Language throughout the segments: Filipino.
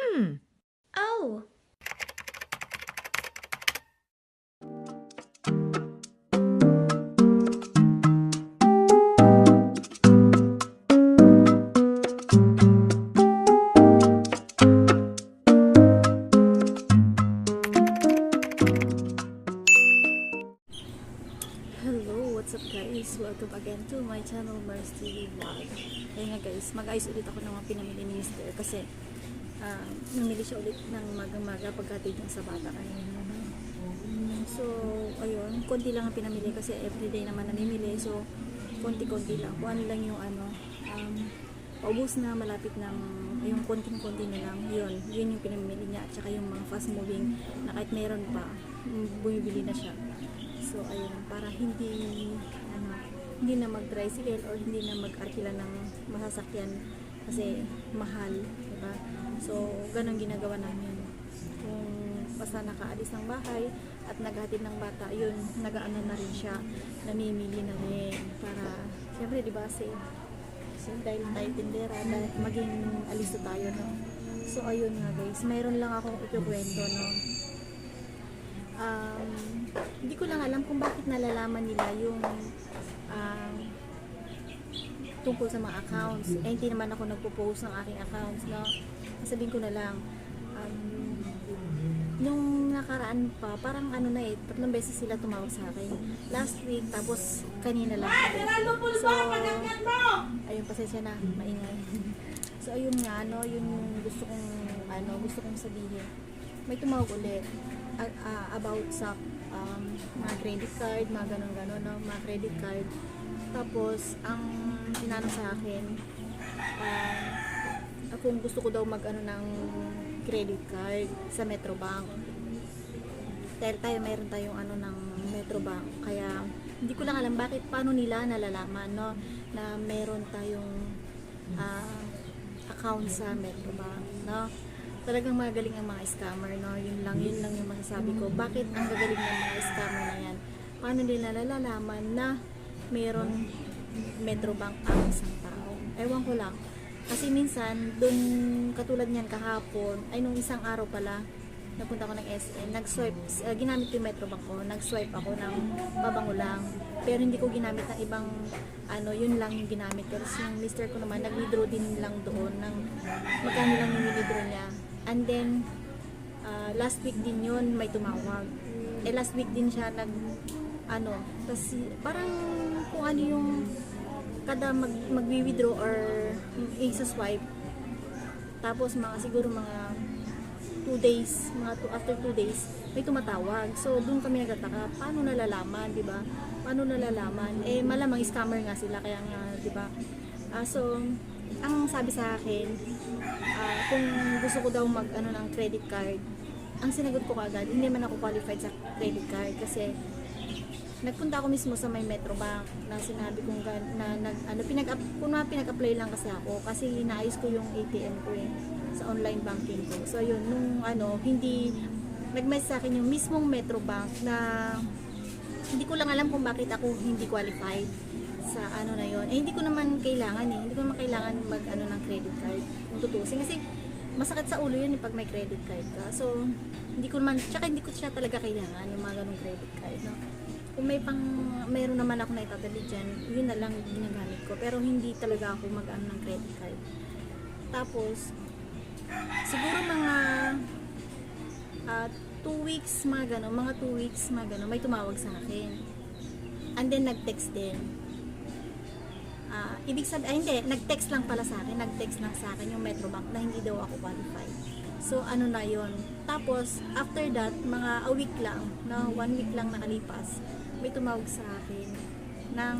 Oh! Hello, what's up guys? Welcome again to my channel, Mars TV Vlog. Kaya nga guys, mag-ayos ulit ako ng mga pinamili ni Mister kasi namili siya ulit ng magang-maga pagkatid niya sa bata kanina. So, ayun, konti lang ang pinamili kasi everyday naman namimili. So, konti-konti lang. Kung ano lang yung paubos na, malapit ng yung konting-konti na lang. Yun yung pinamili niya. At saka yung mga fast moving na kahit meron pa, bumibili na siya. So, ayun, para hindi na mag-tricycle or hindi na mag-arkila ng masasakyan kasi mahal, diba? So, ganun ginagawa namin. Kung basta nakaalis ng bahay at naghatid ng bata, yun, nag-aano na rin siya, namimili na rin para, siyempre, diba, kasi dahil tayo tindera, dahil maging alis na tayo, no? So, ayun nga guys, mayroon lang akong ikikwento, no? Hindi ko lang alam kung bakit nalalaman nila yung tungkol sa mga accounts. Hindi naman ako nagpo-post ng aking accounts, no? Sabihin ko na lang, nung nakaraan pa, parang 3 beses sila tumawag sa akin. Last week, tapos kanina lang. So, ayun, pasensya na, maingay. So, ayun nga, no, yun yung gusto kong sabihin. May tumawag ulit about sa mga credit card, mga ganon-ganon, no? Mga credit card. Tapos, ang tinanong sa akin, kung gusto ko daw ng credit card sa Metrobank. Dahil meron tayong ng Metrobank. Kaya, hindi ko lang alam paano nila nalalaman, no? Na meron tayong account sa Metrobank, no? Talagang magaling ang mga scammer, no? Yun lang yung masasabi ko. Bakit ang gagaling ng mga scammer na yan? Paano nila nalalaman na meron Metrobank ang isang tao? Ewan ko lang. Kasi minsan, dun katulad niyan kahapon, ay nung isang araw pala, napunta ko ng SM, nag-swipe, ginamit ko yung Metrobank ko, nag-swipe ako ng pabango lang. Pero hindi ko ginamit ng ibang, yun lang yung ginamit ko. Kasi yung mister ko naman, nag-withdraw din lang doon ng magkano lang yung withdraw niya. And then, last week din yun, may tumawag. Last week din siya kasi parang kung ano yung kada mag-withdraw or isa-swipe. Tapos siguro mga 2 days, after 2 days, may tumatawag. So, doon kami nagtataka, paano nalalaman, di ba? Paano nalalaman? Malamang scammer nga sila, kaya nga, di ba? So, ang sabi sa akin, kung gusto ko daw ng credit card, ang sinagot ko kagad, hindi man ako qualified sa credit card kasi nagpunta ako mismo sa may Metrobank na sinabi kong pinag-apply lang kasi ako kasi inaayos ko yung ATM ko sa online banking ko. So yun, nung hindi nag-message sa akin yung mismong Metrobank na hindi ko lang alam kung bakit ako hindi qualified sa na yun. Hindi ko naman kailangan hindi ko naman kailangan ng credit card kung tutusin kasi masakit sa ulo yun pag may credit card ka. So hindi ko siya talaga kailangan yung mga ganung credit card, no? Kung mayroon naman ako na itatali dyan, yun na lang ginagamit ko. Pero hindi talaga ako ng credit card. Tapos, siguro mga 2 weeks, mga 2 weeks, may tumawag sa akin. And then, nag-text din. Ibig sabihin, hindi, nag-text lang pala sa akin. Nag-text lang sa akin yung Metrobank na hindi daw ako qualified. So, na yun. Tapos, after that, mga a week lang, 1 week lang nakalipas, may tumawag sa akin ng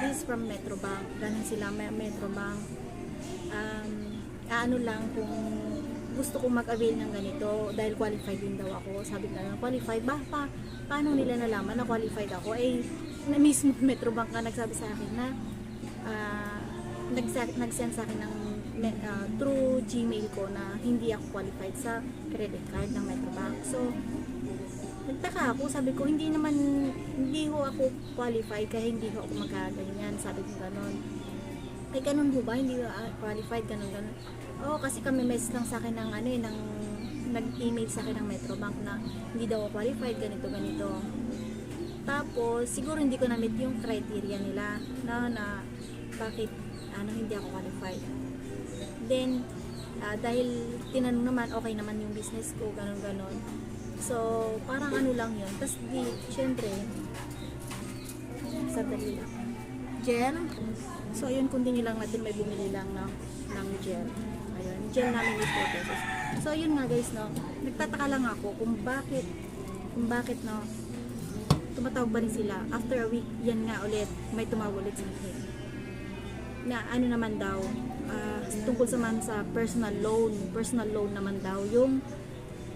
this is from Metrobank. Ganon sila, Metrobank. Lang kung gusto ko mag-avail ng ganito dahil qualified din daw ako. Sabi ko na qualified. Paano nila nalaman na qualified ako? Na mismo Metrobank nga nagsabi sa akin na nag-send sa akin ng through Gmail ko na hindi ako qualified sa credit card ng Metrobank. So, nagtaka ako, sabi ko, hindi ho ako qualified kaya hindi ho ako magkaganyan, sabi ko ganon. Ay, ganun ho ba? Hindi qualified, ganun. Oo, kasi kami message lang sa akin ng ano eh, nag-email sa akin ng Metrobank na hindi daw ako qualified, ganito. Tapos, siguro hindi ko na-meet yung criteria nila na bakit hindi ako qualified. Then, dahil tinanong naman, okay naman yung business ko, ganun. So, parang ano lang yun. Tapos, syempre, sandali lang. Gel. So, ayun, kung din lang natin may bumili lang ng gel. Ayun, gel namin is 4 pesos. So, ayun nga guys, no. Nagtataka lang ako kung bakit, no, tumatawag ba rin sila. After a week, yan nga ulit, may tumawag ulit sa akin. Na ano naman daw, tungkol sa personal loan naman daw, yung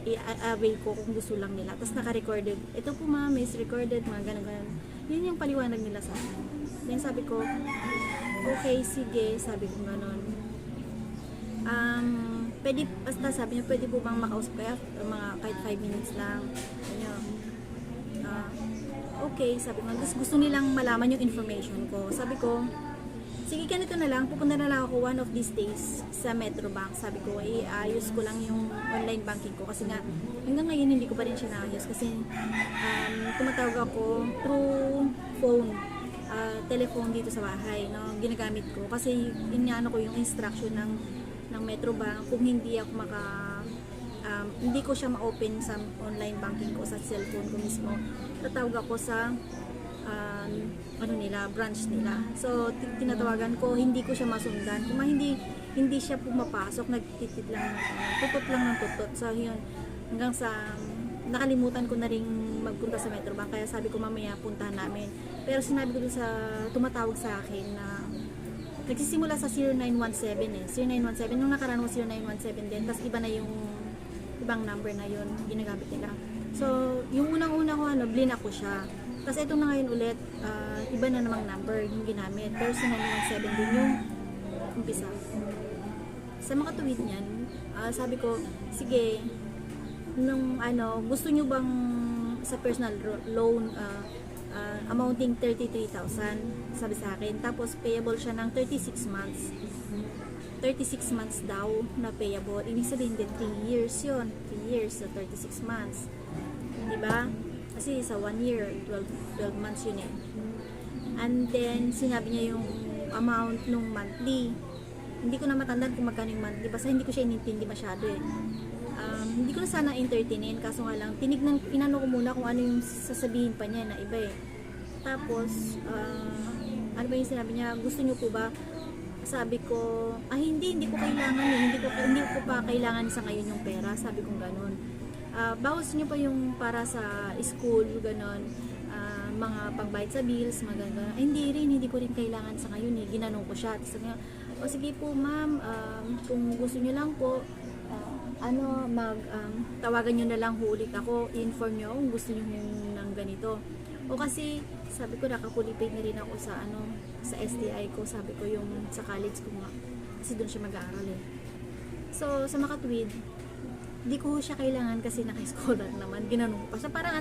i-avail ko kung gusto lang nila. Tapos naka-recorded. Ito po ma'am, is recorded, mga ganun. Yun yung paliwanag nila sa akin. Then sabi ko, okay, sige, sabi ko ganun. Pwede, basta sabi niya, pwede po bang makausap kaya mga kahit 5 minutes lang. Okay, sabi ko, gusto nilang malaman yung information ko. Sabi ko, sige, ganito na lang, pupunta na lang ako one of these days sa Metrobank. Sabi ko, iayos ko lang yung online banking ko kasi nga, hanggang ngayon hindi ko pa rin siya naayos kasi tumatawag ako through phone, telephone dito sa bahay, no, ginagamit ko kasi inaano ko yung instruction ng Metrobank kung hindi ako hindi ko siya ma-open sa online banking ko sa cellphone ko mismo. Tatawag ako sa branch nila. So, tinatawagan ko, hindi ko siya masundan. Kung hindi siya pumapasok, nagtitit lang tutot lang ng tutot. So, yun, hanggang sa nakalimutan ko na ring magpunta sa Metrobank. Kaya sabi ko mamaya puntahan namin. Pero sinabi ko dun sa tumatawag sa akin na nagsisimula sa 0917 0917. Nung nakaraan mo 0917 din. Tapos iba na yung ibang number na yun ginagamit nila. So, yung unang-una ko blinak ko siya. Kasi ito na ngayon ulit, iba na namang number yung ginamit. Pero 0917 din yung umpisa. Sa mga tuwid niyan, sabi ko, sige, nung gusto nyo bang sa personal loan amounting 33,000, sabi sa akin. Tapos payable siya ng 36 months. 36 months daw na payable. Ibig sabihin din 3 years yun. 3 years sa 36 months. Diba? Kasi sa 1 year, 12 months yun eh. And then, sinabi niya yung amount nung monthly. Hindi ko na matandaan kung magkano yung monthly. Basta hindi ko siya inintindi masyado eh. Hindi ko na sana entertainin. Kaso nga lang, inano ko muna kung ano yung sasabihin pa niya na iba eh. Tapos, ano ba yung sinabi niya? Gusto niyo po ba? Sabi ko, hindi ko kailangan eh. Hindi ko pa kailangan sa ngayon yung pera. Sabi ko gano'n. Bawas nyo pa yung para sa school, gano'n, mga pagbayad sa bills, mga gano'n. Hindi ko rin kailangan sa ngayon eh. Ginanong ko siya. Tapos nga, sige po ma'am, kung gusto nyo lang po, tawagan nyo na lang ulit ako, inform nyo kung gusto nyo ng ganito. O kasi, sabi ko, nakakulipay na rin ako sa sa STI ko, sabi ko yung sa college ko nga. Kasi doon siya mag-aaral eh. So, sa makatwid, di ko siya kailangan kasi naka-scholar naman. Ginanong pa siya. Para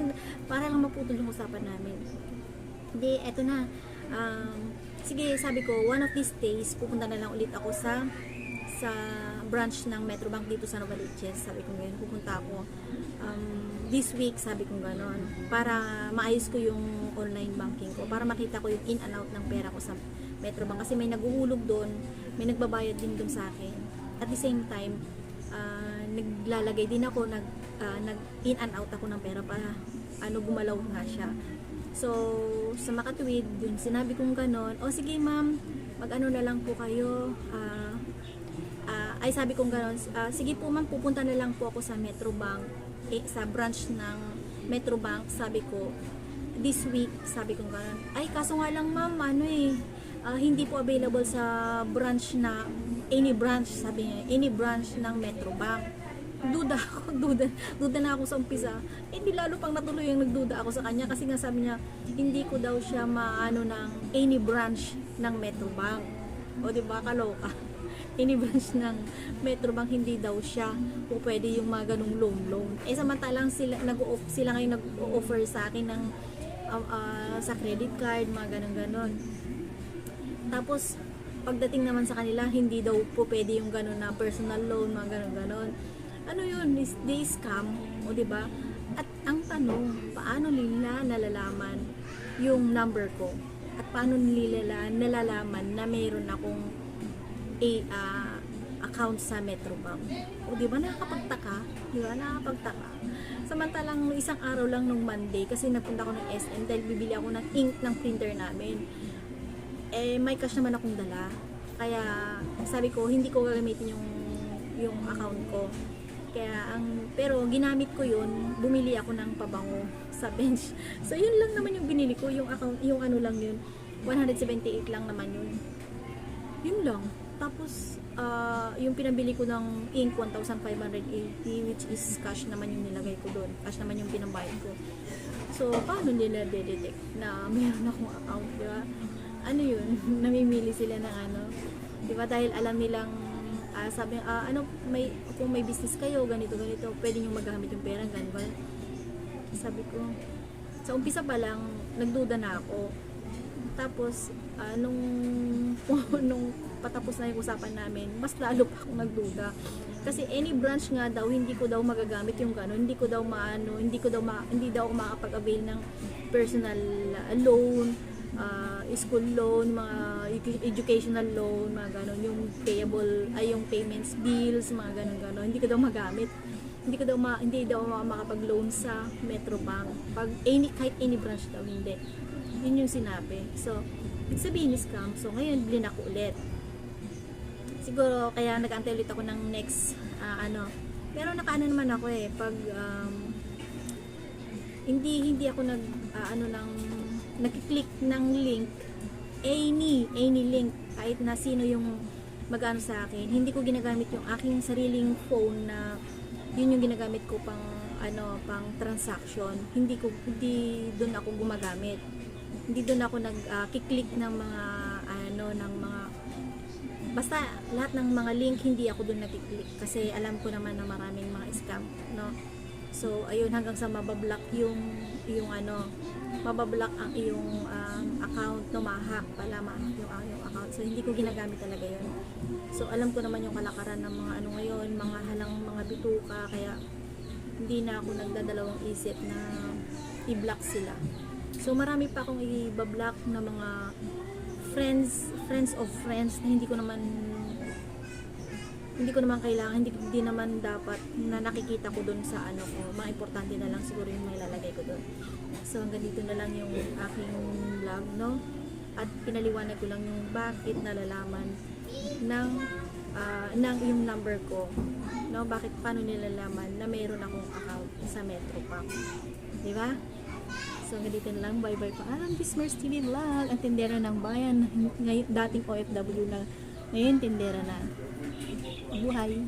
lang maputol yung usapan namin. Hindi, eto na. Sige, sabi ko, one of these days, pupunta na lang ulit ako sa branch ng Metrobank dito sa Novaliches. Sabi ko ngayon, pupunta ako this week, sabi ko gano'n, para maayos ko yung online banking ko, para makita ko yung in and out ng pera ko sa Metrobank. Kasi may naguhulog doon, may nagbabayad din doon sa akin. At the same time, naglalagay din ako, nag in and out ako ng pera para gumalaw nga siya. So, sa makatuwid, dun sinabi kong ganon, sige ma'am, mag-ano na lang po kayo, sabi kong ganon, sige po ma'am, pupunta na lang po ako sa Metrobank, sa branch ng Metrobank, sabi ko, this week, sabi kong ganon. Kaso nga lang ma'am, hindi po available sa branch na, any branch, sabi niya, any branch ng Metrobank. Duda na ako sa umpisa. Hindi lalo pang natuloy yung nagduda ako sa kanya kasi nga sabi niya hindi ko daw siya maano ng any branch ng Metrobank. O di ba kaloka? Any branch ng Metrobank hindi daw siya kung pwede yung mga ganung loan. Samantalang sila ngayon nag-offer sa akin ng sa credit card, mga ganon. Tapos pagdating naman sa kanila, hindi daw po pwede yung gano'n na personal loan, mga gano'n-gano'n. Ano yun? They scam, o diba? At ang tanong, paano nila nalalaman yung number ko? At paano nila nalalaman na mayroon akong account sa Metrobank? O di ba nakakapagtaka? Di ba nakakapagtaka? Samantalang isang araw lang nung Monday, kasi nagpunta ako ng SM dahil bibili ako ng ink ng printer namin. May cash naman akong dala. Kaya sabi ko, hindi ko gagamitin yung account ko. Pero ginamit ko yun, bumili ako ng pabango sa bench. So yun lang naman yung binili ko, yung account, yung ano lang yun, 178 lang naman yun. Yun lang. Tapos yung pinabili ko ng ink 1,580, which is cash naman yung nilagay ko doon. Cash naman yung pinambayad ko. So paano nila detect na mayroon akong account, di ba? Ano yun? Namimili sila ng ano, di ba? Dahil alam nilang sabi kung may business kayo, ganito, pwede nyo magamit yung pera, ganun. Sabi ko, sa umpisa pa lang, nagduda na ako. Tapos, nung patapos na yung usapan namin, mas lalo pa akong nagduda. Kasi any branch nga daw, hindi ko daw magagamit yung gano'n, hindi daw ako makapag-avail ng personal loan, school loan, mga educational loan, mga ganon, yung yung payments, bills, mga ganon, hindi ko daw magamit. Hindi daw makapag-loan sa Metrobank. Kahit any branch daw, hindi. Yun yung sinabi. So, ibig sabihin ni scam. So, ngayon, blinak ko ulit. Siguro, kaya nag-antay ulit ako ng next, Pero nakaano naman ako pag, hindi ako nag-click ng link, any link, kahit na sino yung mag-ano sa akin, hindi ko ginagamit yung aking sariling phone na yun yung ginagamit ko pang transaction. Hindi doon ako gumagamit. Hindi doon ako nag-click ng mga basta lahat ng mga link, hindi ako doon nag-click kasi alam ko naman na maraming mga scam, no? So ayun, hanggang sa mabablock yung mabablock ang iyong account, no, mahak yung account. So hindi ko ginagamit talaga yun. So alam ko naman yung kalakaran ng mga ngayon, mga halang mga bituka, kaya hindi na ako nagdadalawang isip na i-block sila. So marami pa akong i-block na mga friends of friends na hindi ko naman kailangan, hindi naman dapat na nakikita ko doon sa ko. Mga importante na lang siguro yung may lalagay ko doon. So hanggang dito na lang yung aking vlog, no? At pinaliwanag ko lang yung bakit nalalaman ng yung number ko, no? Paano nilalaman na mayroon akong account sa Metrobank, di ba? So hanggang dito na lang, bye bye pa. Bismar's TV Vlog, ang tindera ng bayan, dating OFW na, ngayon tindera na. Buhay!